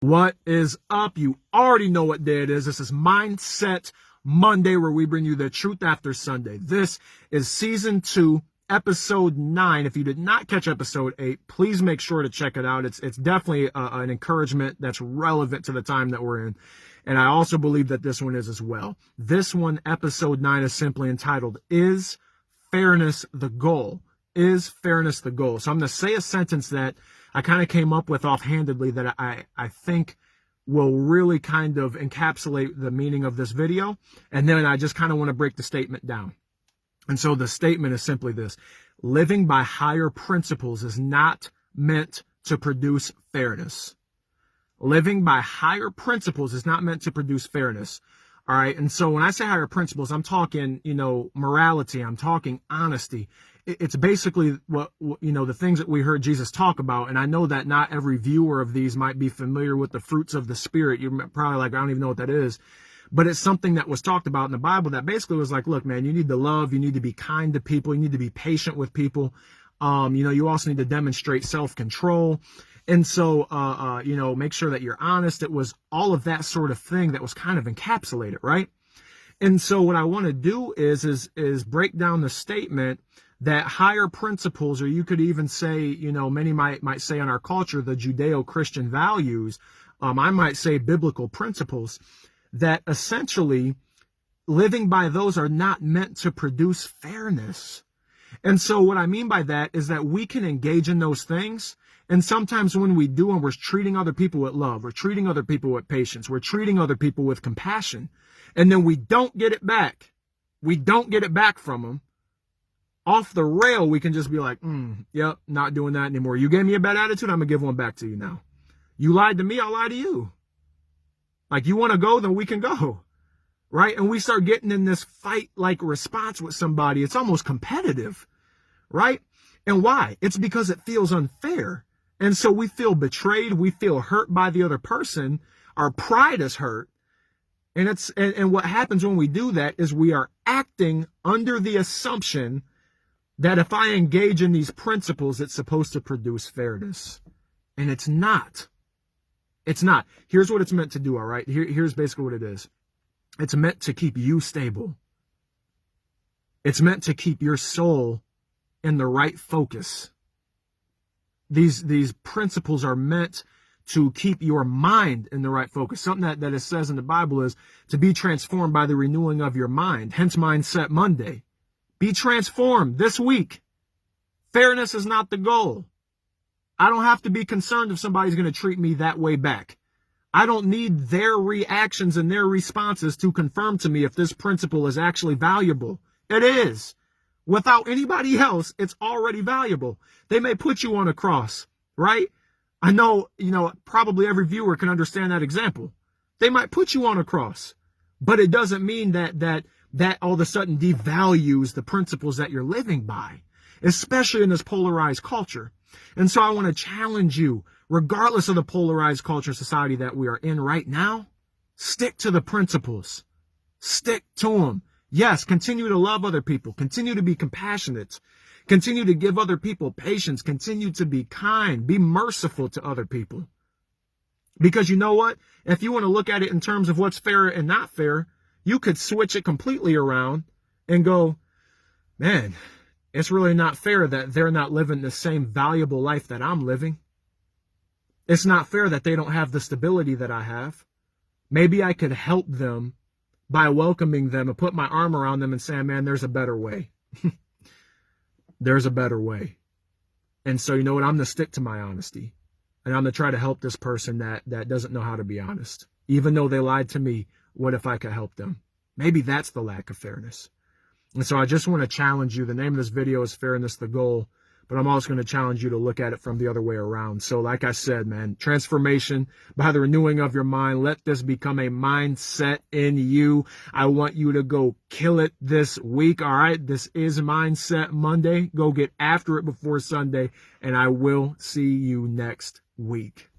What is up? You already know what day it is. This is Mindset Monday, where we bring you the truth after Sunday. This is season 2, episode 9. If you did not catch episode 8, please make sure to check it out. It's definitely an encouragement that's relevant to the time that we're in. And I also believe that this one is as well. This one, episode 9, is simply entitled, Is Fairness the Goal? Is fairness the goal? So I'm going to say a sentence that I kind of came up with offhandedly that I think will really kind of encapsulate the meaning of this video. And then I just kind of want to break the statement down. And so the statement is simply this: living by higher principles is not meant to produce fairness. Living by higher principles is not meant to produce fairness. All right. And so when I say higher principles, I'm talking, morality. I'm talking honesty. It's basically what, the things that we heard Jesus talk about. And I know that not every viewer of these might be familiar with the fruits of the Spirit. You're probably like, I don't even know what that is. But it's something that was talked about in the Bible that basically was like, look, man, you need to love. You need to be kind to people. You need to be patient with people. You also need to demonstrate self-control. And so, make sure that you're honest. It was all of that sort of thing that was kind of encapsulated, right? And so what I want to do is break down the statement that higher principles, or you could even say, many might say in our culture, the Judeo-Christian values, I might say biblical principles, that essentially living by those are not meant to produce fairness. And so what I mean by that is that we can engage in those things. And sometimes when we do, and we're treating other people with love, we're treating other people with patience, we're treating other people with compassion, and then we don't get it back. We don't get it back from them. Off the rail, we can just be like, yep, not doing that anymore. You gave me a bad attitude, I'm going to give one back to you now. You lied to me, I'll lie to you. Like, you want to go, then we can go. Right? And we start getting in this fight-like response with somebody. It's almost competitive. Right? And why? It's because it feels unfair. And so we feel betrayed. We feel hurt by the other person. Our pride is hurt. And what happens when we do that is we are acting under the assumption that if I engage in these principles, it's supposed to produce fairness. And it's not. It's not. Here's what it's meant to do, all right? Here's basically what it is. It's meant to keep you stable. It's meant to keep your soul in the right focus. These principles are meant to keep your mind in the right focus. Something that it says in the Bible is to be transformed by the renewing of your mind. Hence Mindset Monday. Be transformed this week. Fairness is not the goal. I don't have to be concerned if somebody's going to treat me that way back. I don't need their reactions and their responses to confirm to me if this principle is actually valuable. It is. Without anybody else, it's already valuable. They may put you on a cross, right? I know, probably every viewer can understand that example. They might put you on a cross, but it doesn't mean that all of a sudden devalues the principles that you're living by, especially in this polarized culture. And so I want to challenge you, regardless of the polarized culture society that we are in right now, stick to the principles. Stick to them. Yes, continue to love other people. Continue to be compassionate. Continue to give other people patience. Continue to be kind. Be merciful to other people. Because you know what? If you want to look at it in terms of what's fair and not fair, you could switch it completely around and go, man, it's really not fair that they're not living the same valuable life that I'm living. It's not fair that they don't have the stability that I have. Maybe I could help them by welcoming them and put my arm around them and saying, man, there's a better way. There's a better way. And so, you know what? I'm going to stick to my honesty. And I'm going to try to help this person that doesn't know how to be honest. Even though they lied to me, what if I could help them? Maybe that's the lack of fairness. And so I just want to challenge you. The name of this video is Fairness the Goal. But I'm also going to challenge you to look at it from the other way around. So like I said, man, transformation by the renewing of your mind. Let this become a mindset in you. I want you to go kill it this week. All right. This is Mindset Monday. Go get after it before Sunday. And I will see you next week.